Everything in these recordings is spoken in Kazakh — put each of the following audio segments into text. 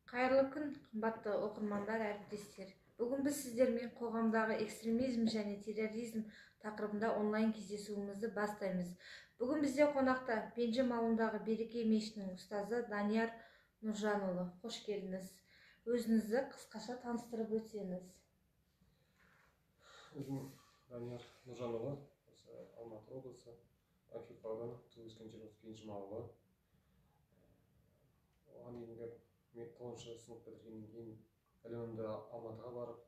Кайырлы күн, кымбаттуу окурмандар, әріптестер. Бүгін біз сіздермен қоғамдағы экстремизм және терроризм тақырыбында онлайн кездесуімізді бастаймыз. Бүгін бізде қонақта Пенжім ауылындағы Береке мешітінің ұстазы Данияр Нұржанұлы. Қош келдіңіз. Өзіңізді қысқаша таныстырып өтсеңіз. Өзім Данияр Нұржанұлы, Алматы облысы, Амфит ауданы, туып-өскен жер Пенжім ауылы. Оған дейінгі мен 9-шы сынып бітіргеннен кейін ілімімді Алматыға барып,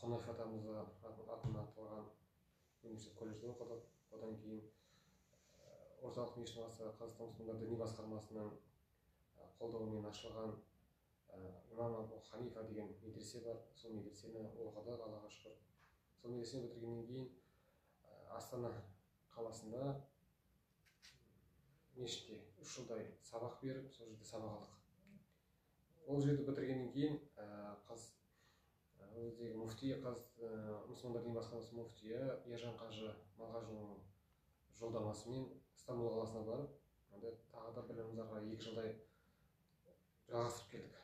Қонаев атамызға атына аталған университет колледжде оқыдық. Одан кейін орталық мешіт басы Қазақстан мұсылмандар діни басқармасының қолдауымен ашылған имам Абу Ханифа деген медресе бар. Сол медресені оқыдық, Аллаға шүкір. Сол медресені бітіргеннен кейін Астана қаласында мешітте 3 жылдай сабақ беріп, сол жерде сабақ алдық. Ол жерді бітіргеннен кейін өздегі муфти, мұсылмандар діни басқармасы муфтиі Ержан қажы Малғажыұлының жолдамасымен Стамбул қаласына барып, тағы да білімімізді 2 жылдай жалғастырып келдік.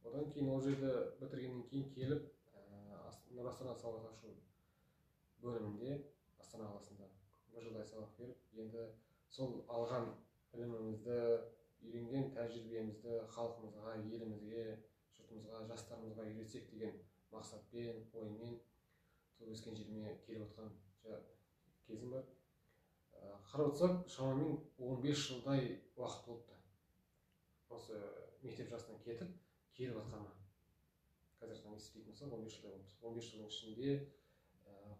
Одан кейін ол жерді бітіргеннен кейін келіп, Нұр Астана сауат ашу бөлімінде Астана қаласында 1 жылдай сабақ беріп, енді сол алған білімімізді, үйренген тәжірибемізді халқымызға, елімізге, жұртымызға, жастарымызға үйретсек деген мақсатпен, оймен туып-өскен жеріме келіп отқан кезім бар. Қарап отырсақ, шамамен 15 жылдай уақыт болыпты. Осы мектеп жасынан кетіп, келіп отқаныма. Қазір есептейтін болсақ, 15 жылдай болды. 15 жылдың ішінде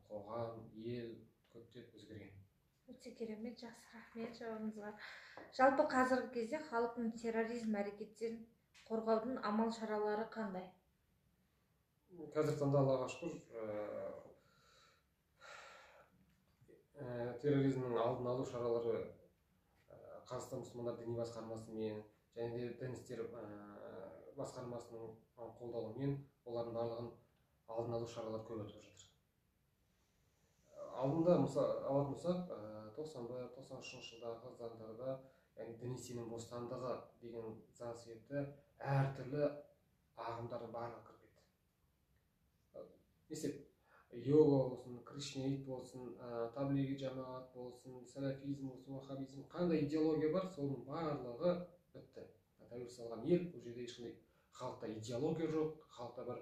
қоғам, ел көптеп өзгерген. Өте керемет, жақсы, рахмет жауабыңызға. Жалпы қазіргі кезде халықтың терроризм әрекеттерін қорғаудың амал шаралары қандай? Қазір таңда Аллаға шүкір, терроризмнің алдын алу шаралары Қазақстан мұсылмандар діни басқармасымен және де дін істері басқармасының қолдауымен олардың барлығын алдын алу шаралары көп өтіп жатыр. Алдында алатын болсақ, 91-93 жылдағы заңдарда, яғни діни сенім бостандығы деген заң себепті әртүрлі ағымдардың барлығы кіріп кетті. Есеп, йога болсын, кришнаит болсын, таблиги жамағат болсын, салафизм болсын, ваххабизм, қандай идеология бар, соның барлығы бітті. Тәуелсіз алған ел, бұл жерде ешқандай халықта идеология жоқ, халықта бір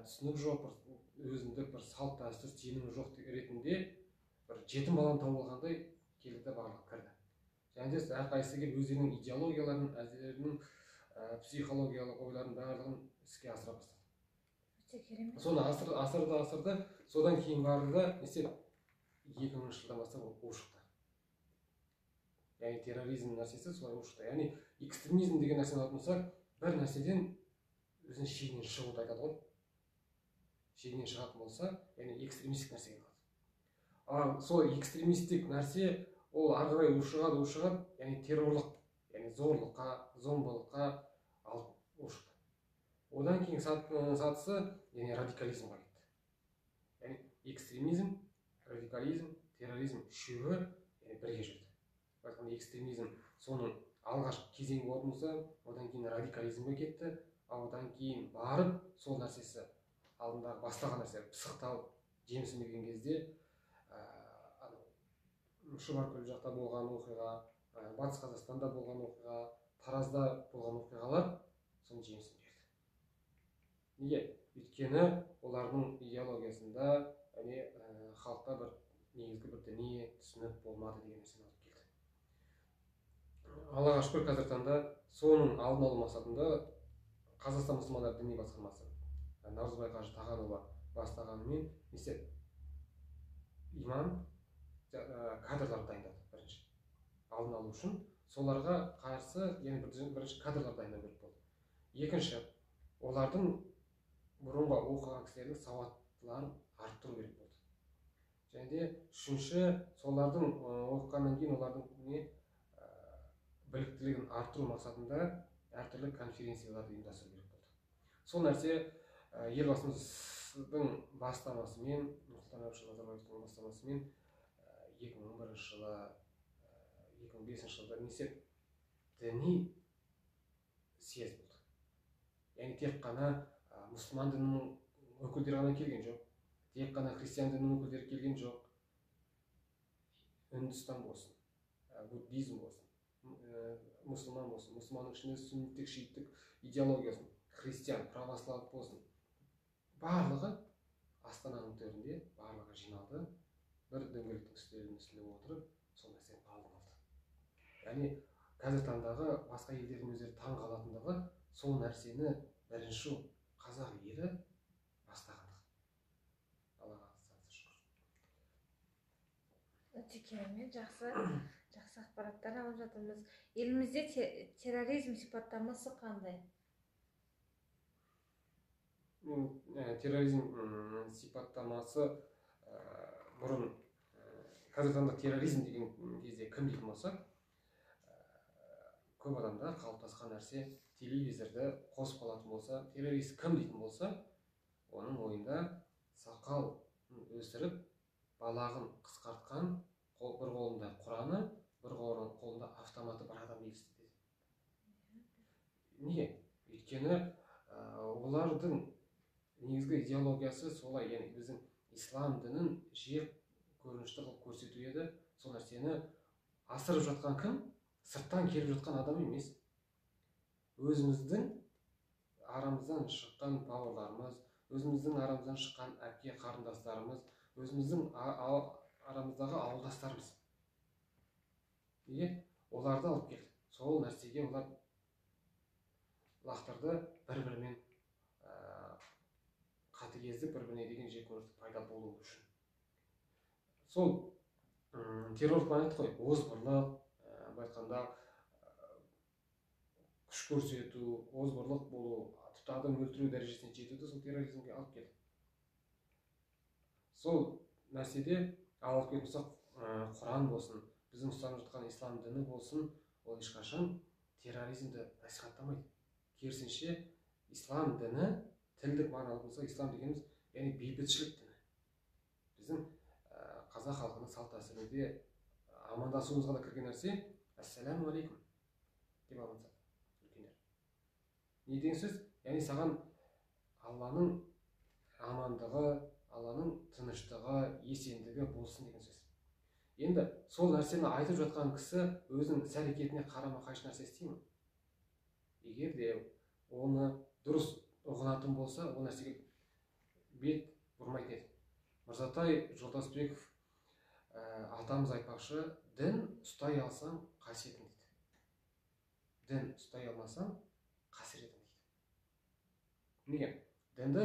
түсінік жоқ, өзіндік бір салт дәстүр сенімі жоқ ретінде бір жетім баланы тауып алғандай келді, барлығы кірді. Және де әрқайсысы келіп өздерінің идеологияларын, өздерінің психологиялық ойларын барлығын іске асыра бастады. Соны асырды, содан кейін барды да 2000 жылдан бастап ол шықты. Яғни терроризм нәрсесі солай ол шықты. Яғни экстремизм деген нәрсені алатын болсақ, бір нәрседен өзінің шегінен шығуды айтады ғой. Шегінен шығатын болса, яғни экстремистік нәрсеге қалады. Сол экстремистік нәрсе ол ары қарай ушығады, яғни террорлық, яғни зорлыққа, зомбылыққа алып ушықты. Одан кейін сатысы, яғни радикализмға кетті. Яғни экстремизм, радикализм, терроризм үшеуі бірге жүрді. Айтқанда экстремизм соның алғашқы кезеңі болатын болса, одан кейін радикализмге кетті, одан кейін барып сол нәрсесі алдындағы бастаған нәрсе пысықталып жемісін берген кезде Шұбаркөл жақта болған оқиға, Батыс Қазақстанда болған оқиға, Таразда болған оқиғалар соның жемісін берді. Неге? Өйткені олардың идеологиясында халықта бір негізгі бір діни түсінік болмады деген нәрсені алып келді. Аллаға шүкір, қазір таңда соның алдын алу мақсатында Қазақстан мұсылмандар діни басқармасы Наурызбай қажы Тағанұлы бастағанымен имам кадрлар дайындады бірінші. Алдын алу үшін соларға қарсы бірінші кадрлар дайындау керек болды. Екінші, олардың бұрынғы оқыған кісілердің сауаттыларын арттыру керек болды. Және де үшінші, солардың оқығаннан кейін олардың біліктілігін арттыру мақсатында әртүрлі конференцияларды ұйымдастыру керек болды. Сол нәрсе елбасымыздың бастамасымен, Нұрсұлтан Әбішұлы Назарбаевтың бастамасымен 2011 жылы, 2005 жылда діни съезд болды. яғни тек қана мұсылман дінінің өкілдері ғана келген жоқ, тек қана христиан дінінің өкілдері келген жоқ. Үндістан болсын, буддизм болсын, мұсылман болсын, мұсылманның ішінде сүнниттік, шииттік идеологиясын, христиан, православ болсын, барлығы Астананың төрінде барлығы жиналды, бір дөңгелектің үстелінде отырып, сол нәрсені алдын алды. Яғни қазір таңдағы басқа елдердің өздері таң қалатындығы сол нәрсені бірінші қазақ елі бастағандығы. Аллаға шүкір. Өте керемет, жақсы ақпараттар алып жатырмыз. Елімізде терроризм сипаттамасы қандай? Терроризм сипаттамасы бұрын қазір таңда терроризм деген кезде кім дейтін болсақ, көп адамда қалыптасқан нәрсе, телевизорды қосып қалатын болса, террорист кім дейтін болса, оның ойында сақал өсіріп, балағын қысқартқан, бір қолында Құраны, бір қолында автоматы бар адам елестетеді. Неге? Өйткені олардың негізгі идеологиясы солай, яғни біздің ислам дінін жек көрінішті қылып көрсету еді. Сол нәрсені асырып жатқан кім? Сырттан келіп жатқан адам емес. Өзіміздің арамыздан шыққан бауырларымыз, өзіміздің арамыздан шыққан әпке қарындастарымыз, өзіміздің арамыздағы ауылдастарымыз. Неге? Оларды алып келді. Сол нәрсеге олар лақтырды, бір-бірімен қатыгездік, бір-біріне деген жеккөріністік пайда болу үшін. Сол террорлық айттық қой, озбырлық, айтқанда күш көрсету, озбырлық болу, тіпті адам өлтіру дәрежесіне жетуді сол терроризмге алып келді. Сол нәрседе алып келген болсақ, Құран болсын, біздің ұстанып жатқан ислам діні болсын, ол ешқашан терроризмді насихаттамайды. Керісінше, ислам діні тілдік мағыналы болса, ислам дегеніміз, яғни бейбітшілік діні. Біздің қазақ халқының салт дәстүрінде амандасуымызға да кірген нәрсе ассаламу алейкум деп амандасады үлкендер. Не деген сөз? Яғни саған Алланың амандығы, Алланың тыныштығы, есендігі болсын деген сөз. Енді сол нәрсені айтып жатқан кісі өзінің іс-әрекетіне қарама-қайшы нәрсе істейді ме? Егер де оны дұрыс ұғынатын болса, ол нәрсеге бет бұрмайтын еді. Мырзатай Жолдасбеков атамыз айтпақшы, дін ұстай алсаң қасиетің дейді. Дін ұстай алмасаң қасіретің дейді. Неге? Дінді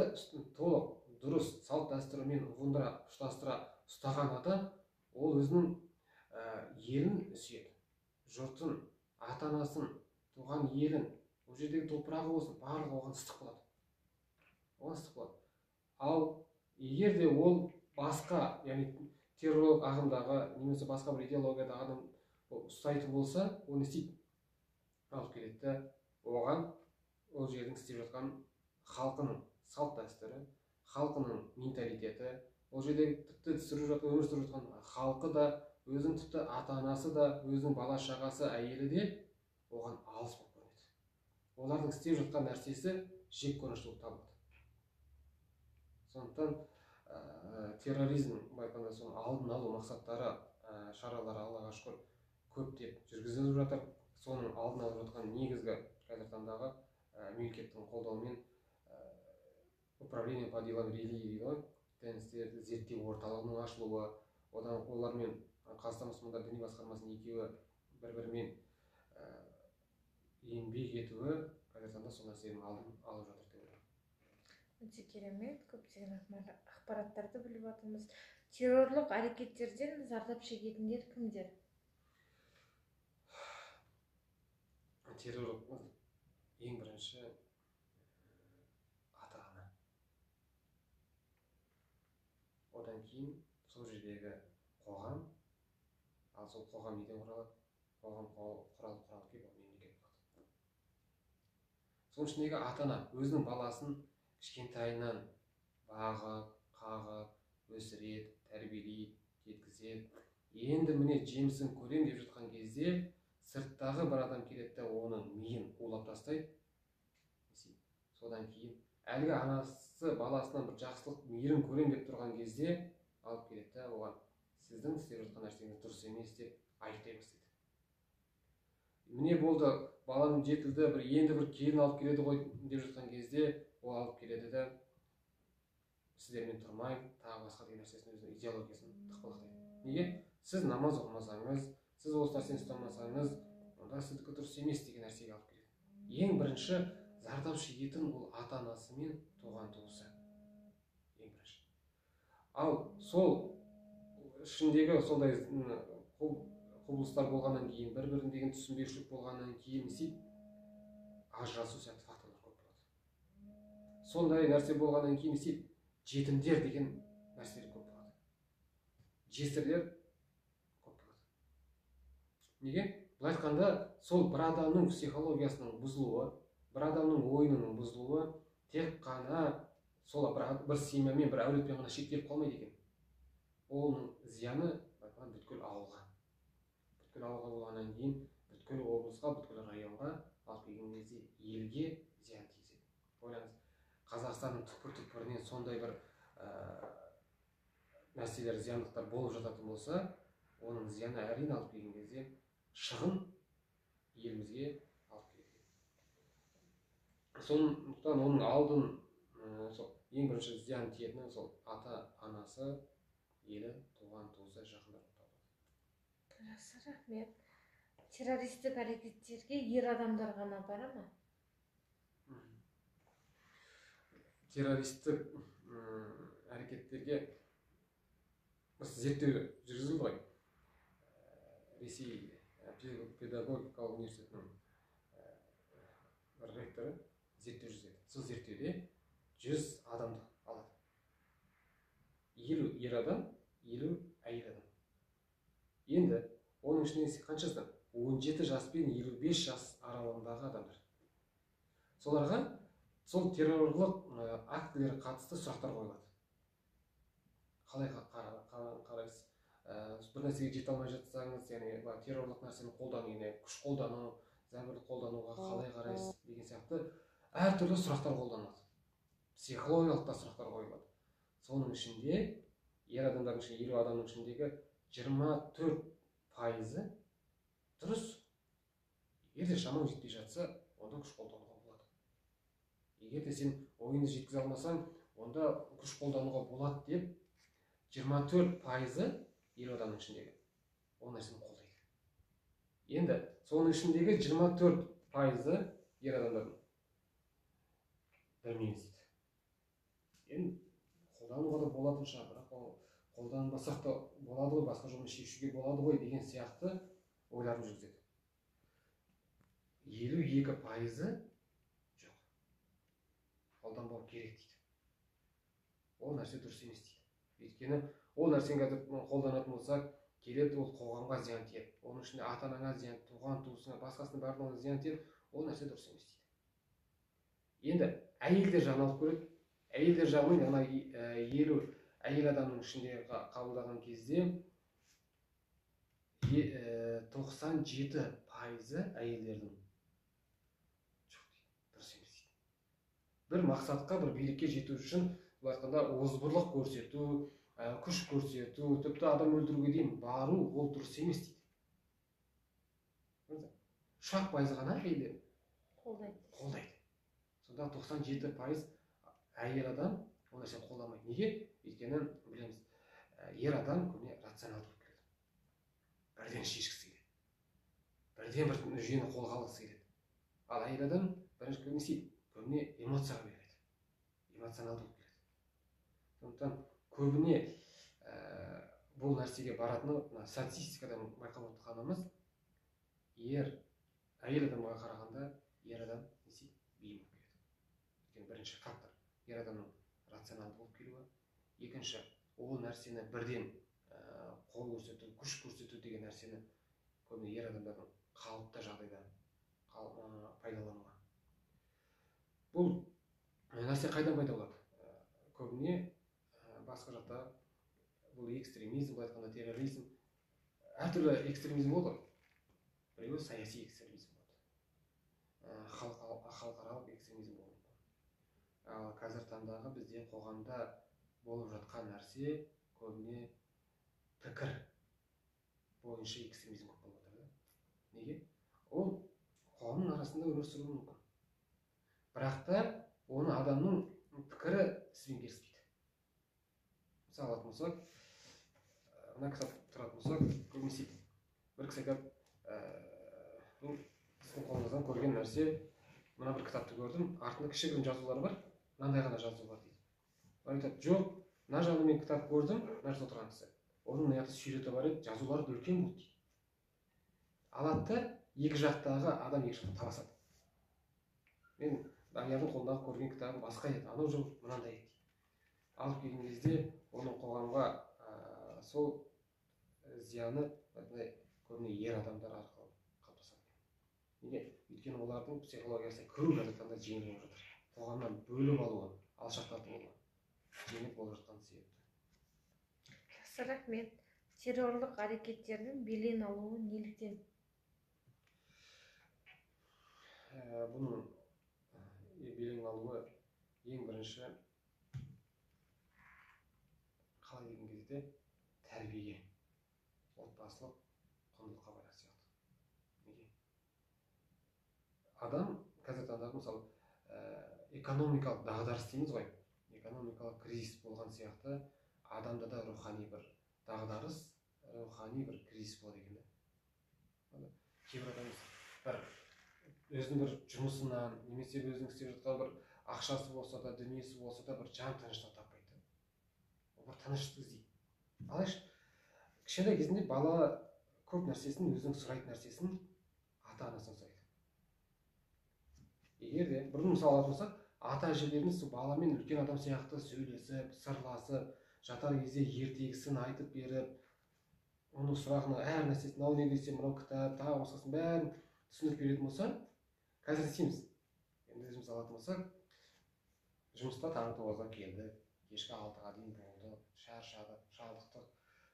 толық, дұрыс, салт дәстүрімен ұғындыра, ұштастыра ұстаған адам, ол өзінің елін сүйеді, жұртын, ата-анасын, туған елін, ол жердегі топырағы болсын, барлығы оған ыстық болады. Оған ыстық болады. Ал егер де ол басқа, яғни террорлық ағымдағы, немесе басқа бір идеологиядағы адам ұстайтын болса, оны істейді. Алып келеді, оған ол жердің істеп жатқан халқының салт дәстүрі, халқының менталитеті, ол жерде тіпті өмір сүріп жатқан халқы да, өзінің тіпті ата-анасы да, өзінің бала-шағасы, әйелі де оған алыс болып көрінеді. Олардың істеп жатқан нәрсесі жек көрінішті болып табылады. Сондықтан терроризм айтқанда соның алдын алу мақсаттары, шаралары Аллаға шүкір көптеп жүргізіліп жатыр. Соның алдын алып жатқан негізгі қазір таңдағы мемлекеттің қолдауымен управление по делам религии, дін істерді зерттеу орталығының ашылуы, олармен Қазақстан мұсылмандар діни басқармасының екеуі бір-бірімен еңбек етуі қазір таңда сол нәрсенің алдын алып жатыр деп ойлаймын. Өте керемет, көптеген ақпараттарды біліп жатырмыз. Террорлық әрекеттерден зардап шегетіндер кімдер? Террорлық ең бірінші ата-ана. Одан кейін сол жердегі қоғам, ал сол қоғам неден құралады? Қоғам құралып келіп мемлекет болады. Соның ішіндегі ата-ана өзінің баласын кішкентайынан бағып, қағып, өсіреді, тәрбиелейді, жеткізеді. Енді міне жемісін көрем деп жатқан кезде сырттағы бір адам келеді, оның миын улап тастайды. содан кейін әлгі анасы баласынан бір жақсылық мейірім көрем деп тұрған кезде алып келеді да оған сіздің істеп жатқан нәрсеңіз дұрыс емес деп айыптай бастайды. Міне болды, баланың жетілді, бір енді бір келін алып келеді ғой деп жатқан кезде ол алып келеді да сіздермен тұрмаймын, тағы басқа деген нәрсесін өзінің идеологиясын тықпалақтайды. Неге? Сіз намаз оқымасаңыз, сіз осы нәрсені ұстамасаңыз, онда сіздікі дұрыс емес деген нәрсеге алып келеді. Ең бірінші зардап шегетін ол ата-анасы мен туған туысы. Ең бірінші. Ал сол ішіндегі сондай құбылыстар болғаннан кейін, бір-бірін деген түсінбеушілік болғаннан кейін не істейді? Ажырасу сияқты факторлар көп болады. Сондай нәрсе болғаннан кейін не істейді? Жетімдер деген нәрселер көп болады. Жесірлер көп болады. Неге? Былай айтқанда, сол бір адамның психологиясының бұзылуы, бір адамның ойынының бұзылуы тек қана сол бір семьямен, бір әулетпен ғана шектеліп қалмайды екен. Оның зияны бүткіл ауылға. Бүткіл ауылға болғаннан кейін, бүткіл облысқа, бүткіл районға, алып келген кезде елге зиян тигізеді. Ойлаңыз, Қазақстанның түкпір-түкпірінен сондай бір нәрселер, зияндықтар болып жататын болса, оның зияны әрине алып келген кезде шығын елімізге алып келеді. Сондықтан оның алдын ең бірінші зиян тиетіні сол ата-анасы, елі, туған туысы, жақындар болып табылады. Жақсы, рахмет. Террористік әрекеттерге ер адамдар ғана бара ма? Террористік әрекеттерге зерттеу жүргізілді ғой. Ресей педагогикалық университетінің бір ректоры зерттеу жүргізеді. Сол зерттеуде 100 адамды алады. 50 ер адам, 50 әйел адам. Енді оның ішінен қаншасы? 17 жас пен 55 жас аралығындағы адамдар. Соларға сол террорлық актілері қатысты сұрақтар қойылады. Қалай қарайсыз? Бір нәрсеге жете алмай жатсаңыз, яғни террорлық нәрсені қолдану, күш қолдану, зәбір қолдануға қалай қарайсыз деген сияқты әртүрлі сұрақтар қолданылады. Психологиялық та сұрақтар қойылады. Соның ішінде ер адамдардың ішінде, 50 адамның ішіндегі 24% дұрыс. Егер де шамаң жетпей жатса, онда күш қолдануға болады. Егер де сен ойыңды жеткізе алмасаң, онда күш қолдануға болады деп 24% ер адамның ішіндегі ол нәрсені қолдайды. Енді соның ішіндегі 24% ер адамдардың білмейміз дейді. Енді қолдануға да болатын шығар, бірақ қолданбасақ та болады ғой, басқа жолмен шешуге болады ғой деген сияқты ойларын жүргізеді. 52% жоқ. Қолданбау керек дейді. Ол нәрсе дұрыс емес дейді. Өйткені ол нәрсені қолданатын болсақ, келеді, ол қоғамға зиян тиеді. Оның ішінде ата-анаңа зиян, туған туысыңа, басқасының барлығына зиян тиеді. Ол нәрсе дұрыс емес дейді. Енді әйелдер жағын алып көреді. Әйелдер жағының 50 әйел адамның ішінде қабылдаған кезде 97% әйелдердің жоқ дейді, дұрыс емес дейді. Бір мақсатқа, бір билікке жету үшін бұл айтқанда озбырлық көрсету, күш көрсету, тіпті адам өлтіруге дейін бару, ол дұрыс емес дейді. 3% ғана әйелдер қолдайды. Сонда 97% әйел адам ол нәрсені қолдамайды. Неге? Өйткені білеміз, ер адам көбіне рационалды болып келеді. Бірден шешкісі келеді. Бірден бір жүйені қолға алғысы келеді. Ал әйел адам бірінші көбіне эмоцияға береді. Эмоционалды болып келеді. Сондықтан көбіне бұл нәрсеге баратыны статистикадан байқап отырғанымыз, әйел адамға қарағанда ер адам бейім болып келеді. Бірінші фактор ер адамның рационалды болып келуі. Екінші, ол нәрсені бірден қол көрсету, күш көрсету деген нәрсені көбіне ер адамдардың қалыпты жағдайда пайдалануға. Бұл нәрсе қайдан пайда болады? Көбіне басқа жақта бұл экстремизм, бұл айтқанда терроризм, әртүрлі экстремизм болады. Біреуі саяси экстремизм болады. Халықаралық экстремизм болады. Ал қазір таңдағы бізде қоғамда болып жатқан нәрсе көбіне пікір бойынша экстремизм көп болып жатыр да. Неге? Ол қоғамның арасында өмір сүруі мүмкін. Бірақ та оны адамның пікірі сізбен келіспейді. Мысалы алатын болсақ, мына кітап тұратын болсақ, көбінесе бір кісі айтады, бұл сіздің қолыңыздан көрген нәрсе, мына бір кітапты көрдім, артында кішігірім жазулар бар, мынандай ғана жазу бар дейді. Ол айтады, жоқ, мына жағында мен кітап көрдім, мына жерде отырған кісі. Оның мына жақта сюжеті бар еді, жазулары да үлкен болды дейді. Алады да екі жақтағы адам екі жақта таласады. Мен Даниярдың қолындағы көрген кітабым басқа еді, анау жоқ, мынандай еді. Алып келген кезде оның қоғамға сол зияны көбіне ер адамдар арқылы қалыптасады. Неге? Өйткені олардың психологиясы көп қазіргі таңда жеңіл болып жатыр. Қоғамнан бөліп алуы, алшақтатуы жеңіл болып жатқан себепті. Жақсы, рахмет. Террорлық әрекеттердің белең алуы неліктен? Бұның белең алуы ең бірінші қалай деген кезде тәрбиеге, отбасылық құндылыққа байланысты сияқты. Неге? Адам қазіргі таңда мысалы экономикалық дағдарыс дейміз ғой, экономикалық кризис болған сияқты адамда да рухани бір дағдарыс, рухани бір кризис болады екен да. Кейбір адамыз бір өзінің бір жұмысынан немесе өзінің істеп жатқан бір ақшасы болса да, дүниесі болса да бір жан тыныштық таппайды. Ол бір тыныштық іздейді. Алайша кішкентай кезінде бала көп нәрсесін, өзінің сұрайтын нәрсесін ата-анасынан сұрайды. Егер де бұрын мысал алатын болсақ, ата-әжелеріміз баламен үлкен адам сияқты сөйлесіп, сырласып, жатар кезде ертегісін айтып беріп, оның сұрағына әр нәрсесін, мынау не десе, мынау кітап, тағы басқасын бәрін түсіндіріп беретін болса, қазір істейміз. Енді өзіміз алатын болсақ, жұмыста таңғы 9-да келді, кешкі 6-ға дейін болды, шаршады, шалдықтық.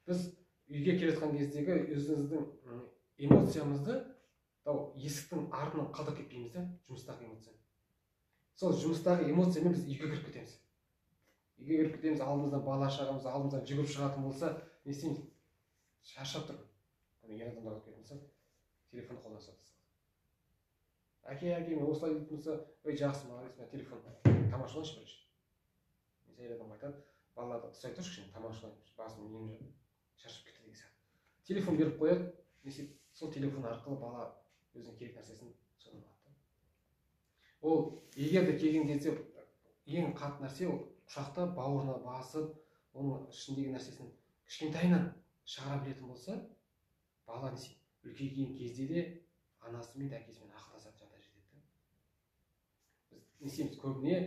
Біз үйге келе жатқан кездегі өзіміздің эмоциямызды есіктің артынан қалдырып кетпейміз да, жұмыстағы эмоцияны. Сол жұмыстағы эмоциямен біз үйге кіріп кетеміз. Үйге кіріп кетеміз, алдымыздан бала шағамыз алдымыздан жүгіріп шығатын болса, не істейміз? Шаршап тұр. Ер адамдар алып келетін болса, телефон қолына ұстатып тастайды. Әке, мен осылай дейтін болса, ой, жақсы, молодец, мен телефон тамашалайыншы бірінші. Мен әйел адам айтады, балаларды ұстай тұршы кішкене тамашалайыншы, басым миым шаршап кетті деген сияқты. Телефон беріп қояды, несеп сол телефон арқылы бала өзінің керек нәрсесін содан алады. Ол егер де келген кезде ең қатты нәрсе ол құшақтап, бауырына басып, оның ішіндегі нәрсесін кішкентайынан шығара білетін болса, бала несеп үлкейген кезде де анасымен де әкесімен ақылдасатын жағдай жетеді. Біз несеміз көбіне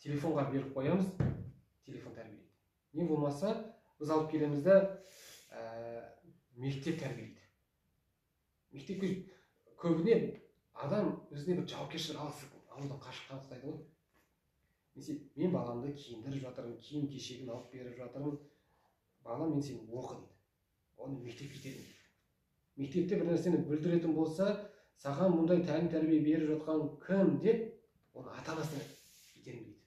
телефонға беріп қоямыз, телефон тәрбиелейді. Не болмаса, біз алып келеміз де мектеп тәрбиелейді. Мектепке көбіне адам өзіне бір жауапкершілік алудан қашып ұстайды ғой. Мен баламды киіндіріп жатырмын, киім кешегін алып беріп жатырмын. Бала, мен сені оқы дейді. Оны мектеп кетеді. Мектепте бір нәрсені бүлдіретін болса, саған мұндай тәрбие беріп жатқан кім деп, оны ата-анасына итермелейді.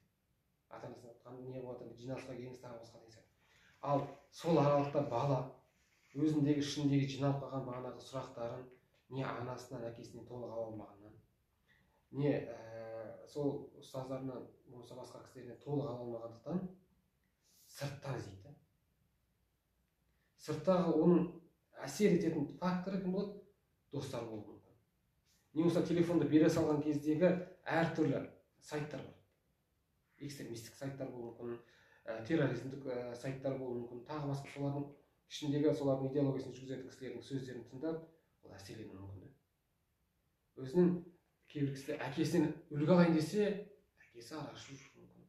Ата-анасына не болады, жиналысқа келіңіз, тағы басқа деген сияқты. Ал сол аралықта бала өзіндегі ішіндегі жиналып қалған бағанағы сұрақтарын не анасынан, әкесінен толық ала алмағаннан, не сол ұстаздарынан, болмаса басқа кісілерінен толық ала алмағандықтан сырттан іздейді. Сырттағы оның әсер ететін факторы кім болады? Достар болуы мүмкін. Не болса телефонды бере салған кездегі әртүрлі сайттар бар. Экстремистік сайттар болуы мүмкін, терроризмдік сайттар болуы мүмкін, тағы басқа солардың ішіндегі солардың идеологиясын жүргізетін кісілердің сөздерін тыңдап, ол әсерленуі мүмкін. Өзінің кейбір кісі әкесінен үлгі алайын десе, әкесі арақ ішуі мүмкін.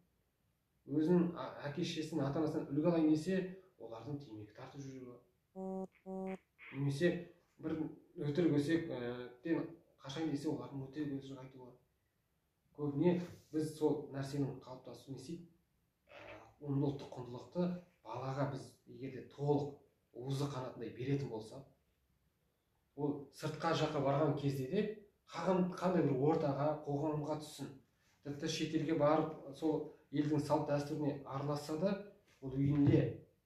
Өзінің әке-шешесінің ата-анасынан үлгі алайын десе, олардың темекі тартып жүруі. Немесе бір өтірік өсектен қашайын десе, олардың өтірік өтірік айтуы. Көбіне біз сол нәрсенің қалыптасуын естейді. Ұлттық құндылықты балаға біз егерде толық уызы қанатындай беретін болса, ол сыртқа жаққа барған кезде де қандай бір ортаға, қоғамға түссін. Тіпті шетелге барып, сол елдің салт дәстүріне араласса да, ол үйінде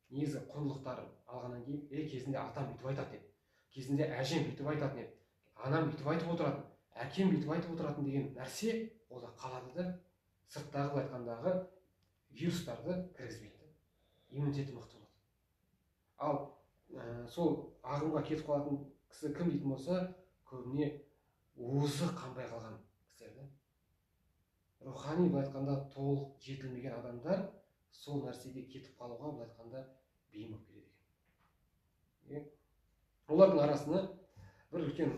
негізі құндылықтарын алғаннан кейін кезінде атам бүйтіп айтатын еді, кезінде әжем бүйтіп айтатын еді, анам бүйтіп айтып отыратын, әкем бүйтіп айтып отыратын деген нәрсе олда қалады да, сырттағы былай айтқандағы вирустарды кіргізбейді, иммунитеті мықты болады. Ал сол ағымға кетіп қалатын кісі кім дейтін болса, көбіне уызы қанбай қалған кісілер. Рухани былай айтқанда толық жетілмеген адамдар сол нәрсеге кетіп қалуға былай айтқанда бейім болып келеді екен. Олардың арасына бір үлкен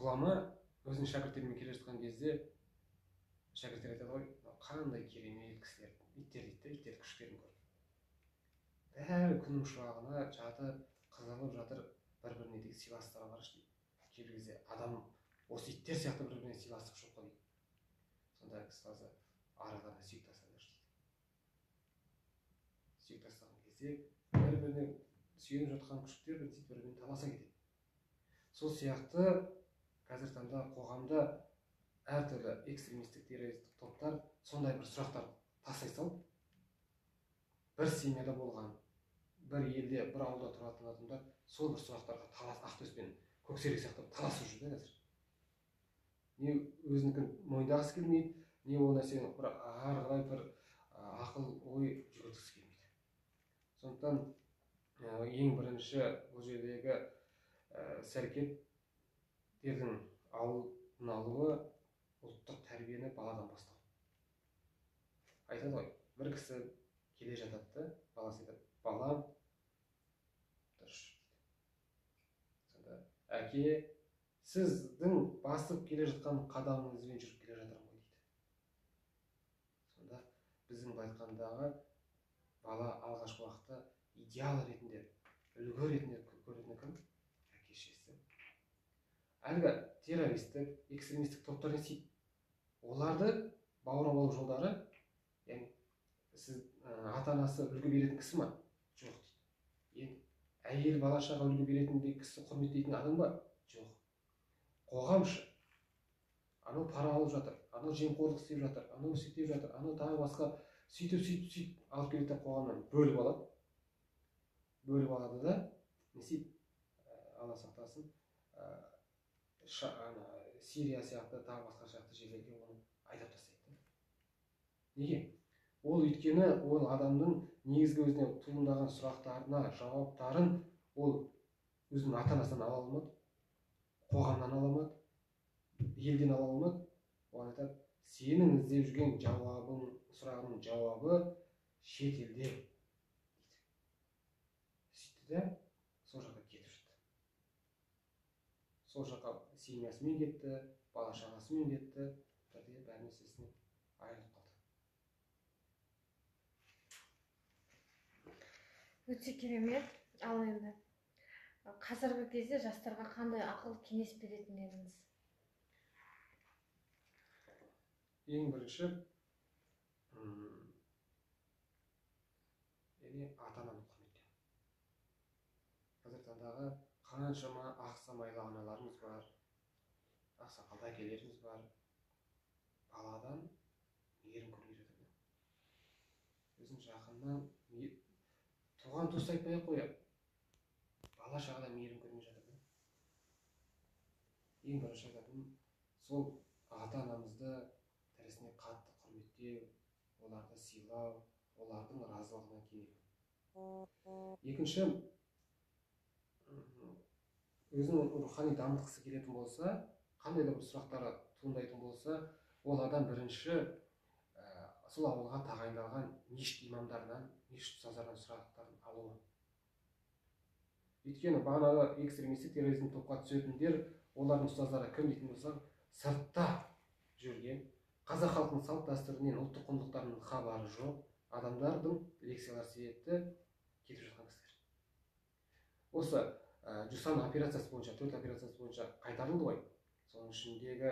ғұлама өзінің шәкірттерімен келе жатқан кезде, шәкірттер айтады ғой, қандай керемет кісілер, иттер дейді, иттер күштерін көріп. Бәрі күннің шуағына жатып, қызығып жатыр, бір-біріне деген сыйластығы бар дейді. Кейбір кезде адам осы иттер сияқты бір-біріне сыйластық жоқ қой дейді. Сонда кісі арадан сүйік тастаңдар дейді. Сүйік тастаған кезде бір-біріне сүйеніп жатқан күштер бір-бірімен таласа кетеді. Сол сияқты қазір таңда қоғамда әртүрлі экстремистік террористік топтар сондай бір сұрақтар тастай салып, бір семьяда болған, бір елде, бір ауылда тұратын адамдар сол бір сұрақтарға талас, ақтөспен көксерек сияқты таласып жүр да қазір. Не өзінікін мойындағысы келмейді, не ол нәрсені бір ары қарай бір ақыл ой жүгірткісі келмейді. Сондықтан ең бірінші бұл жердегі іс-әрекеттердің алдын алуы ұлттық тәрбиені баладан бастау. Айтады ғой, бір кісі келе жатады, баласы айтады, балам, дұрыс дейді. Сонда әке, сіздің басып келе жатқан қадамыңызбен жүріп келе жатырмын ғой дейді. Сонда біздің айтқандағы бала алғашқы уақытта идеал ретінде, үлгі ретінде көретіні кім? Әке-шешесі. Әлгі террористік, экстремистік топтар не істейді? Оларды баурап алу жолдары, яғни сіз ата-анасы үлгі беретін кісі ма? Жоқ дейді. Енді әйел бала-шаға үлгі беретін кісі құрметтейтін адам ба? Жоқ. Қоғамшы. Анау пара алып жатыр, анау жемқорлық істеп жатыр, анау сөйтіп жатыр, анау тағы басқа сөйтіп алып келеді қоғамнан бөліп алады. Бөліп алады да, не істейді? Алла сақтасын, Сирия сияқты, тағы басқа сияқты жерлерге оны айдап тастайды. Неге? Ол өйткені ол адамның негізгі өзіне туындаған сұрақтарына жауаптарын ол өзінің ата-анасынан ала алмады, қоғамнан ала алмады, елден ала алмады. Ол айтады, сенің іздеп жүрген сұрағының жауабы шет елде дейді. Сөйтті де сол жаққа кетіп жүрді. Сол жаққа семьясымен кетті, бала-шағасымен кетті, бірде бәрі нәрсесінен айырылып қалды. Өте керемет. Ал енді қазіргі кезде жастарға қандай ақыл кеңес беретін едіңіз? Ең бірінші, ата-ананы құрметтеу. Қазір таңдағы қаншама ақсамайлы аналарымыз бар, ақсақалды әкелеріміз бар, баладан мейірім көрмей жатыр. Өзінің жақыннан туған туыс айтпай ақ қояды, бала-шағадан мейірім көрмей жатыр. Ең бірінші айтатыным, сол ата-анамызды тірісіне қатты құрметтеу, оларды сыйлау, олардың разылығына кенелу. Екінші, өзінің рухани дамытқысы келетін болса, қандай да бір сұрақтары туындайтын болса, ол адам бірінші сол ауылға тағайындалған мешіт имамдарынан, мешіт ұстаздарынан сұрақтарын алуы. Өйткені бағанағы экстремистік терроризм топқа түсетіндер, олардың ұстаздары кім дейтін болсақ, сыртта жүрген, қазақ халқының салт дәстүрінен, ұлттық құндылықтарының хабары жоқ адамдардың лекциялар себепті кетіп жатқан кісілер. Осы Жусан операциясы бойынша, 4 операциясы бойынша қайтарылды ғой. Соның ішіндегі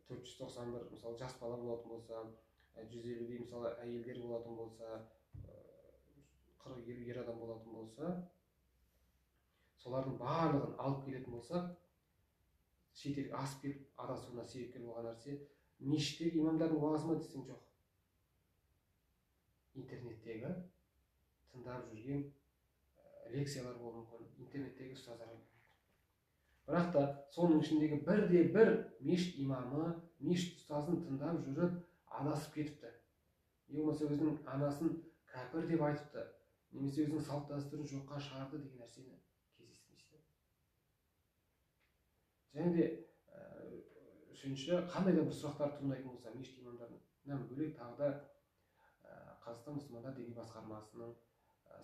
491 мысалы жас бала болатын болса, 150 мысалы әйелдер болатын болса, 40-50 ер адам болатын болса, солардың барлығын алып келетін болсақ, шетелге асып кетіп адасуына себепкер болған нәрсе мешіттегі имамдардың уағызы ма десең жоқ. Интернеттегі тыңдап жүрген лекциялар болуы мүмкін, интернеттегі ұстаздар болуы мүмкін. Бірақ та соның ішіндегі бірде бір мешіт имамы, мешіт ұстазын тыңдап жүріп адасып кетіпті. Не болмаса өзінің анасын кәпір деп айтыпты, немесе өзінің салт дәстүрін жоққа шығарды деген нәрсені кездестірмейсіз. Және де үшінші, қандай да бір сұрақтар туындайтын болса, мешіт имамдарынан бөлек тағы да Қазақстан мұсылмандар діни басқармасының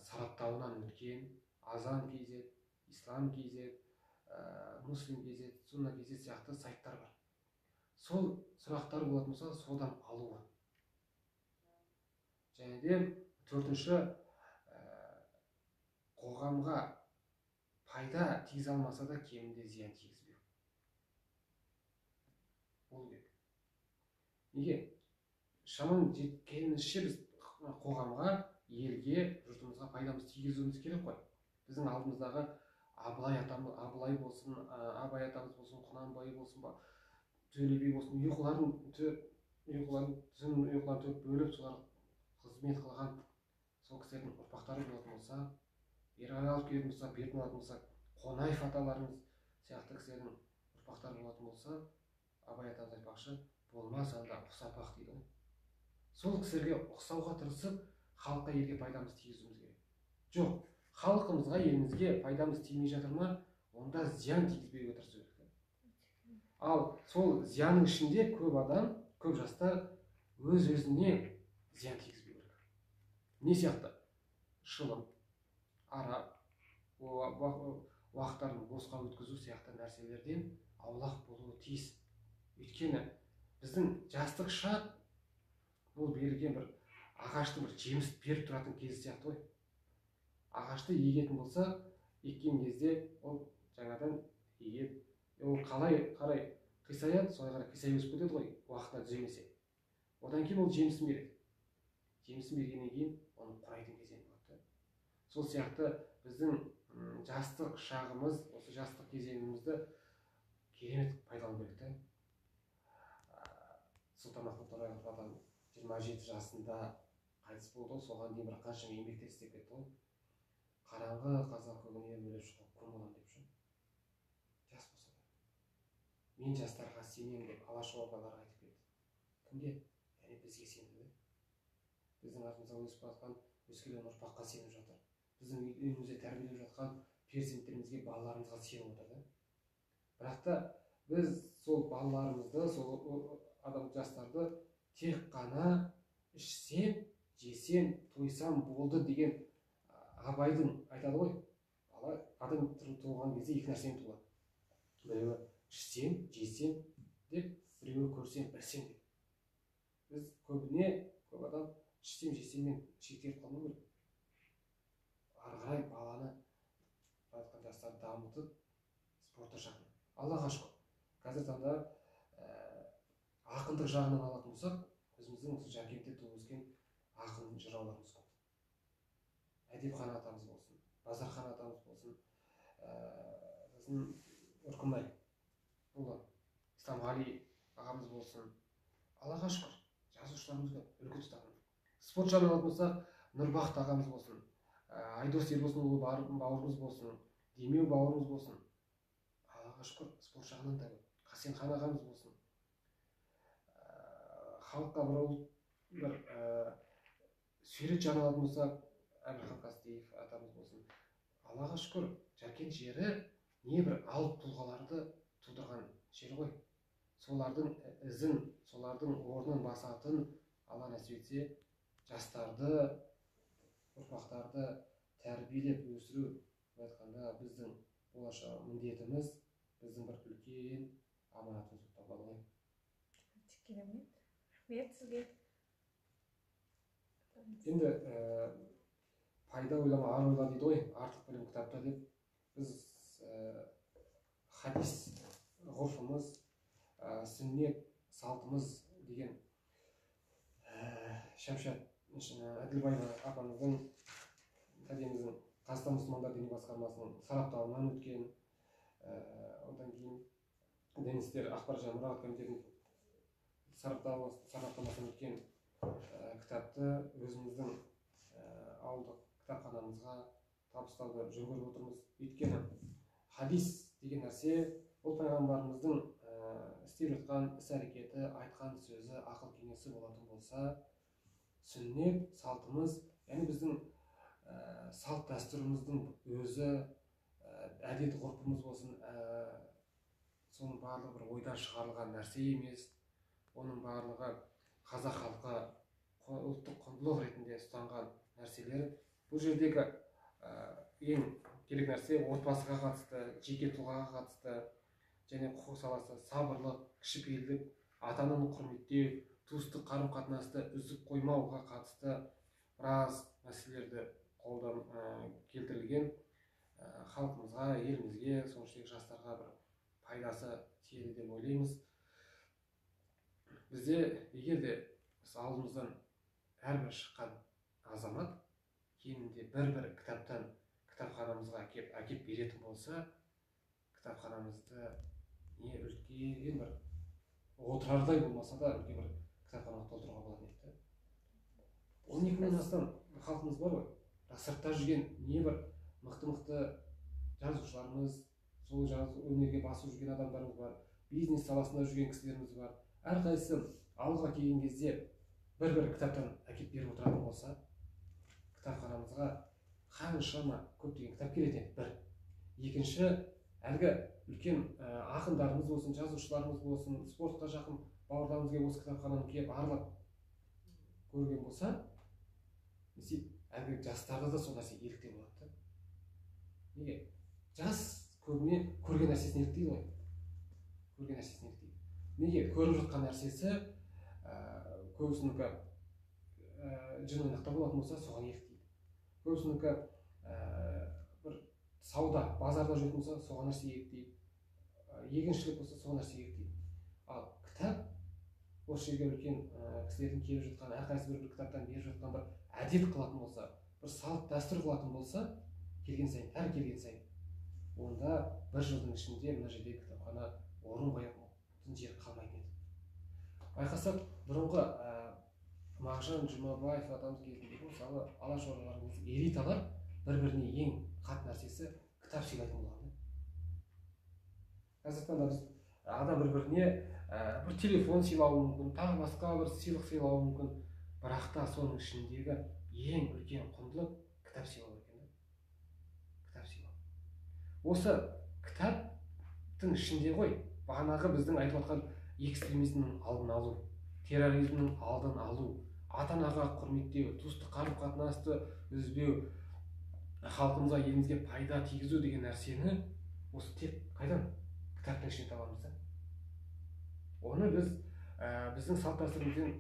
сараптауынан өткен Азан KZ, Ислам KZ, Муслим KZ, Сунна KZ сияқты сайттар бар. Сол сұрақтар болатын болса, содан алуы. Және де төртінші, қоғамға пайда тигізе алмаса да кемінде зиян тигізбеу болу керек. Неге? Шамаң жеткенінше біз қоғамға, елге, жұртымызға пайдамыз тигізуіміз керек қой. Біздің алдымыздағы Абылай болсын, Абай атамыз болсын, Құнанбай болсын, Төле би болсын, ұйқыларын төгіп бөліп солар қызмет қылған сол кісілердің ұрпақтары болатын болса, бері қарай алып келетін болса, бетін алатын болса, Қонаев аталарымыз сияқты кісілердің ұрпақтары болатын болса, Абай атамыз айтпақшы, болмаса да ұқсапақ дейді. Сол кісілерге ұқсауға тырысып, халыққа, елге пайдамыз тигізуіміз керек. Жоқ, халқымызға, елімізге пайдамыз тимей жатыр ма, онда зиян тигізбеуге тырысу керек. Ал сол зияның ішінде көп адам, көп жастар өз-өзіне зиян тигізбеу керек. Не сияқты? Шылым, арақ, уақыттарын босқа өткізу сияқты нәрселерден аулақ болуы тиіс. Өйткені біздің жастық шақ бұл берілген бір ағаштың бір жеміс беріп тұратын кезі сияқты ғой. Ағашты егетін болса, еккен кезде ол жаңадан егет, ол қарай қисаяды, солай қарай қисая өсіп кетеді ғой, уақытына түземесе. Одан кейін ол жемісін береді. Жемісін бергеннен кейін оны құрайтын кезең болады. Сол сияқты біздің жастық шағымыз, осы жастық кезеңімізді керемет пайдалану керек. Сұлтанмахмұт Торайғыров атам 27 жасында қайтыс болды, соған дейін бір қаншама еңбектер істеп кетті ғой. Қараңғы қазақ көгіне үңіліп шығып күн боламын деп жүр. Жас болса да. Мен жастарға сенемін деп Алашорда бабаларға айтып кетті. Кімге? Яғни бізге сенді. Біздің артымызда өсіп жатқан өскелең ұрпаққа сеніп жатыр. Біздің үйімізде тәрбиелеп жатқан перзенттерімізге, балаларымызға сеніп отыр. Бірақ та біз сол балаларымызды, сол адам жастарды тек қана ішсем, жесем, тойсам болды деген Абайдың айтады ғой. Адам туылған кезде екі нәрсемен туылады. Біреуі ішсем, жесем деп, біреуі көрсем, білсем деп. Біз көп адам ішсем, жесеммен шектеліп қалмау керек. Ары қарай баланы жастарды дамытып, спортты жағынан. Аллаға шүкір. Қазір таңда ақындық жағынан алатын болсақ, өзіміздің осы Жаркентте туып өскен ақын жырауларымыз көп. Әдепхан атамыз болсын, Базархан атамыз болсын, біздің Үркімбай, Исламғали ағамыз болсын. Аллаға шүкір, жазушыларымызға үлгі тұтамын. Спорт жағынан алатын болсақ, Нұрбақыт ағамыз болсын, Айдос Ербосынұлы бауырымыз болсын, Демеу бауырымыз болсын. Аллаға шүкір, спорт жағынан да көп. Қасенхан ағамыз болсын. Халыққа бір сурет жағынан алатын болсақ, Әбілхан Қастеев атамыз болсын. Аллаға шүкір, Жаркент жері небір алып тұлғаларды тудырған жер ғой. Солардың ізін, солардың орнын басатын Алла нәсіп етсе, жастарды, ұрпақтарды тәрбиелеп өсіру айтқанда біздің болашақ міндетіміз, біздің бір үлкен аманатымыз болып табылады. Керемет. Рахмет сізге. Енді пайда ойлама, ар ойла дейді ғой, артық білім кітапта деп. Біз хадис ғұрфымыз, сүннет салтымыз деген Шәмшат Әділбаева апамыздың, тәтеміздің Қазақстан мұсылмандар діни басқармасының сараптауынан өткен, одан кейін дін істері ақпарат және мұрағат комитетінің сараптамасын өткен кітапты өзіміздің ауылдық кітапханамызға табыстауды жөн көріп отырмыз. Өйткені хадис деген нәрсе ол пайғамбарымыздың істеп жатқан іс-әрекеті, айтқан сөзі, ақыл кеңесі болатын болса, сүннет, салтымыз, яғни біздің салт дәстүріміздің өзі, әдет ғұрпымыз болсын, соның барлығы бір ойдан шығарылған нәрсе емес. Оның барлығы қазақ халқы ұлттық құндылық ретінде ұстанған нәрселер. Бұл жердегі ең керек нәрсе отбасыға қатысты, жеке тұлғаға қатысты, және құқық саласы сабырлық, кішіпейілдік, ата-ананы құрметтеу, туыстық қарым-қатынасты үзіп қоймауға қатысты біраз мәселелерді қолдан келтірілген. Халқымызға, елімізге, соның ішіндегі жастарға бір пайдасы тиеді деп ойлаймыз. Бізде егер де алдымыздан әрбір шыққан азамат кемінде бір кітаптан кітапханамызға әкеп беретін болса, кітапханамызды не үлкен бір отырардай болмаса да үлкен бір кітапханаға толтыруға болатын еді. 12 мыңнан астам халқымыз бар ғой. Сыртта жүрген небір мықты жазушыларымыз, сол өнерге басып жүрген адамдарымыз бар, бизнес саласында жүрген кісілеріміз бар. Әрқайсысы ауылға келген кезде бір кітаптан әкеп беріп отыратын болса, кітапханамызға қаншама көптеген кітап келетін еді. Бір. Екінші, әлгі үлкен ақындарымыз болсын, жазушыларымыз болсын, спортқа жақын бауырларымызға осы кітапхананы келіп аралап көрген болса, әлгі жастарға да сол нәрсе еліктей болады. Неге? Жас көбіне көрген нәрсесін еліктейді ғой. Көрген нәрсесін еліктейді. Неге? Көріп жатқан нәрсесі көбісінікі жын ойнақта болатын болса, соған еліктейді. Көбісінікі бір сауда, базарда жүретін болса, соған нәрсе еліктейді. Егіншілік болса, соған нәрсе еліктейді. Ал кітап осы жерге үлкен кісілердің келіп жатқан, әрқайсысы бір кітаптан беріп жатқан бір әдет қылатын болса, бір салт дәстүр қылатын болса, келген сайын, онда бір жылдың ішінде мына жерде кітапхана орын қоятын жер қалмайтын еді. Байқасақ, бұрынғы Мағжан Жұмабаев атамыз кезіндегі мысалы алашордаларымыз, элиталар бір-біріне ең қат нәрсесі кітап сыйлайтын болған. Қазіргі таңда біз адам бір-біріне бір телефон сыйлауы мүмкін, тағы басқа бір сыйлық сыйлауы мүмкін, бірақ та соның ішіндегі ең үлкен құндылық кітап сыйлау екен. Кітап сыйлау. Осы кітаптың ішінде ғой, бағанағы біздің айтып отқан экстремизмнің алдын алу, терроризмнің алдын алу, ата-анаға құрметтеу, туыстық қарым-қатынасты үзбеу, халқымызға, елімізге пайда тигізу деген нәрсені осы тек қайдан? Кітаптың ішінен табамыз. Оны біз біздің салт дәстүрімізден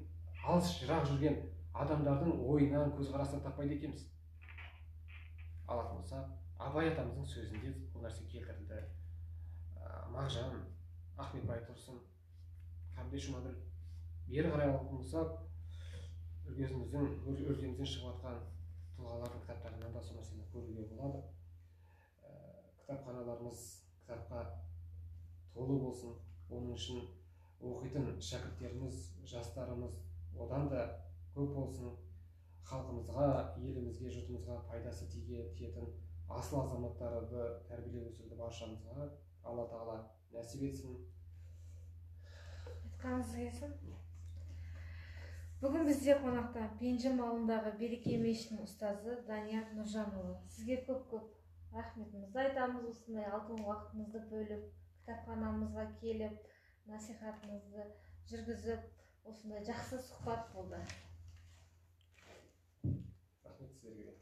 алыс жырақ жүрген адамдардың ойынан, көзқарасынан таппайды екенбіз. Алатын болса, Абай атамыздың сөзінде бұл нәрсе келтірілді. Мағжан, Ахмет Байтұрсын, Қабдеш Жұмаділ, бері қарай алатын болсақ, өлкемізден шығып жатқан тұлғалардың кітаптарынан да сол нәрсені көруге болады. Кітапханаларымыз кітапқа толы болсын, оның үшін оқитын шәкірттеріміз, жастарымыз одан да көп болсын, халқымызға, елімізге, жұртымызға пайдасы тиетін асыл азаматтарды тәрбиелеп өсіруді баршамызға Алла тағала нәсіп етсін. Айтқаныңыз келсін. Бүгін бізде қонақта Пенжім ауылындағы Береке мешітінің ұстазы Данияр Нұржанұлы. Сізге көп рахметімізді айтамыз, осындай алтын уақытыңызды бөліп, кітапханамызға келіп, насихатыңызды жүргізіп, осындай жақсы сұхбат болды. Рахмет сіздерге.